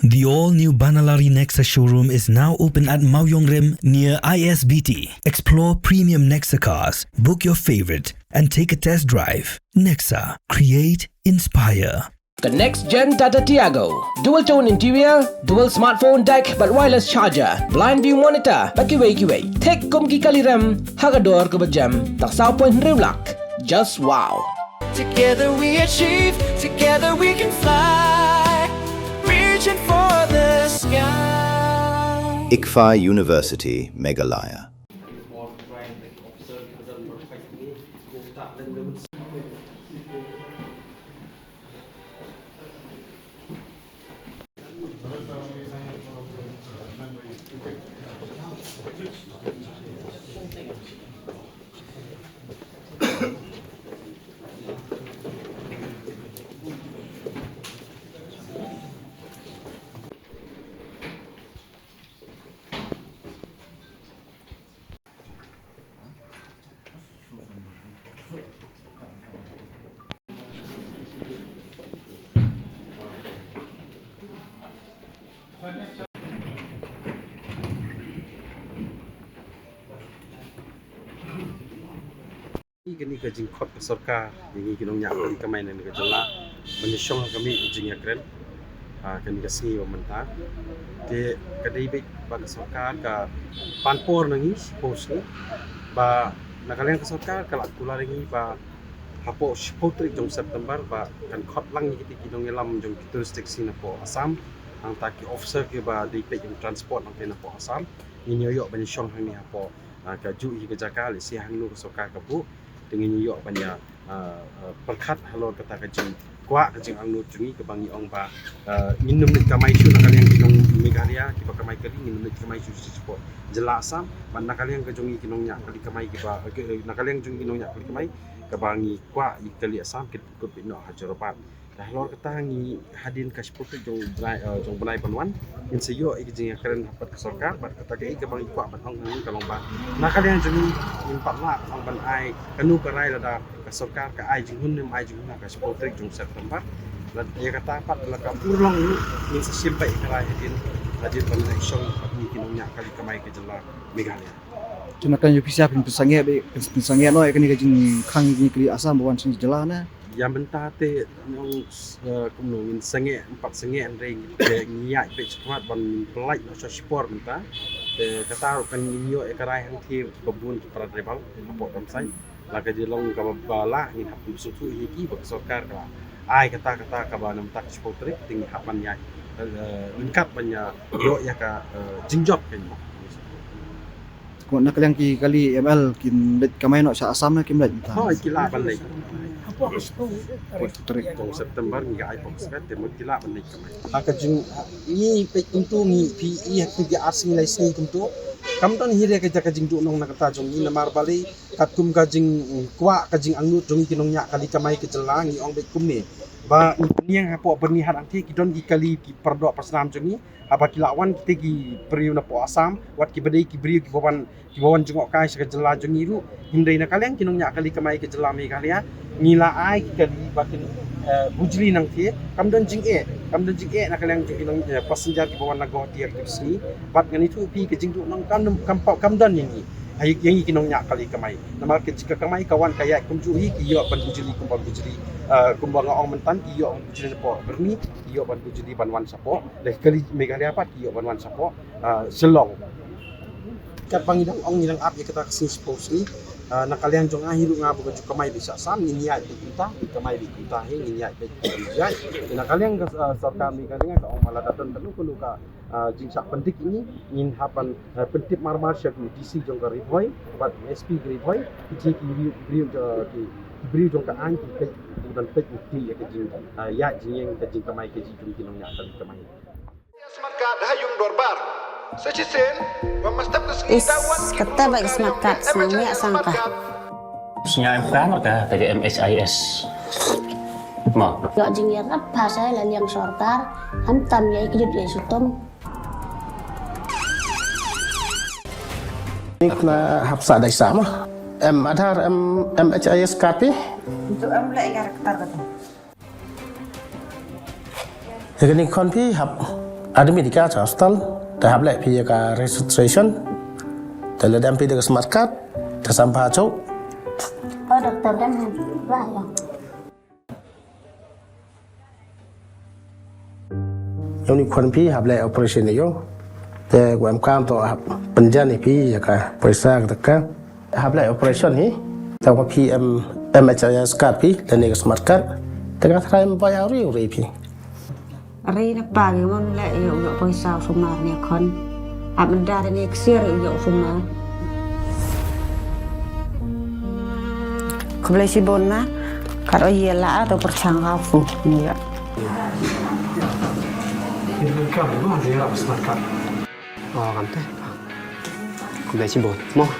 The all-new Banalari Nexa showroom is now open at Mauyongrem near ISBT. Explore premium Nexa cars, book your favorite, and take a test drive. Nexa. Create, inspire. The next gen Tata Tiago. Dual tone interior, dual smartphone deck but wireless charger, blind view monitor, bakiway. Tek kum ki kaliram, hagador ko bajam, tak sao point riulak. Just wow. Together we achieve, together we can fly, reaching for the sky. Pynphai University, Meghalaya. Kini kajing kot kesorka ini kinong nyak kali kamai nan kajala menyong kami Jingīakren kami kasih pemerintah ke kadai baik bagi kesorka ka panpor nangi post ni ba nakalian kesorka kalak kula nangi ba hapo shpotri jong September ba kan kot lang ni kita kinong ngelam jong touristik sini po Assam ang taki officer ke ba di baik jong transport ang kena po Assam ini yo menyong hang ni hapo kaju hi kejaka li si hang nu kesorka ka bu dengan New York banyak perkat halor kata kajing kuat kajing angnu jungi ke bangi ong ba minum nik kamai su nakal yang kinong Meghalaya kipa kamai kali minum nik kamai su support jelasam ban nakal yang kajungi kinong nyak kali kamai kipa nakal yang jungi kinong nyak kali kamai ke bangi kuat ikali Assam kit kut pino hajaropat dah lor kata ngi hadin kasputu jong benai panwan in seyo Jingīakren dapat kesorka bat kata ke bangi kuat batong ngi kalong ba nakal yang jungi in patla ang ban ai kanu karai Lada kesorka ka ai jinghun nem ai jinghun ka supporter jong September la ya kata pat la ka urlong ni simpai karai hadin hadin panai song ni kinongnya kali kamai ke jela Meghalaya tunakan yu pisa pinsange no kan kajing khang ni kali Assam bawan sing jela na yang mentate nong kumnongin sange empat sange andrei ngiak pe cepat ban pelai no sport menta kata kan ninyo ekarai hang thi babun para tribal apo kamsai laga di long ka bala ni hapu sutu hiki bak sorkar ka ai kata ka ba nam tak sport trip ting hapan yai lengkap banyak yo ya ka jingjok kan ko nakaliang ki kali ML kin bet kamay no sa Assam na kim bet oh kila balai Tarik jong September hingga ai pok sekat temo kila balai kamai hakajing ni pe untuk ni pi hakti asing lai sni kuntu kam ton hire ka jakajing du nong nakata jong ni namar bali katum kajing kwa kajing angnu jong kinong nya kali kamai ke jelang ni ong be kum ni ba niang hapo bernihat anti kidon ki kali ki perdo pasnam jong ni apa kilawan kita ki periu na po Assam wat ki bedai ki beriu ki bawan jengok kai sa jela jong iru hindai na kalian kinong nya kali kamai ke jela Meghalaya ngila ai ki kali bakin bujli nang tie kamdon jing e na kalian jing kinong passenger ki bawan nago tiak ki sini bat ngani tu pi ke jing du nang kamdon yang ni ai yang kinong nya kali kamai nama ke jika kamai kawan kaya kumju hi ki yo ban bujli kumbang bujli kumbang ong mentan ki yo bujli sapo berni ki yo ban bujli banwan sapo le kali Meghalaya pat ki yo banwan sapo selong kat bangidang ong nilang ap ya kita kesini suppose ni nakalian jong ahiru nga bukan cuka mai bisa sam ni niat kita kamai di kita he ni niat jai nakalian sarta Meghalaya ka ong maladaton tanu kuno ka jingsak pentik ini ngin hapan pentip marmar syak ni DC jong ka rihoi bat SP rihoi ki brio jong ka an ki dan pet ni ya ke jing ya jing ka jing kamai ke jing kinong nya kali kamai smart card hayung dorbar secisen is kata baik smart card sangnya sangka Snya ka dari MSIS ma gak Jingīakren apa saya laliang sorkar hantam ya ikut ya sutom ini kena hapsa dari sama Adhar MHIS KP untuk lah ikan ketar kata jadi kon pi hap admin di ka hostel tahap lek pi ka registration dalam pi dengan smart card tersampah cok Oh, dokter kan lah ya. yang ni kon pi hab lek operation ni yo te gua kam to hab penjan ni pi ka paisa ka hab lek operation ni tahu pi MHIS card pi dan ni smart card tengah try bayar riu pi Ari na pagi mon le yo paisa sumar ni kon abda ni ksir yo sumar Kebelah si bona, kalau ia lah atau percangga fu, ni ya. Ini kan mana dia smart card? Oh, kan teh. Kebelah si bon, mau.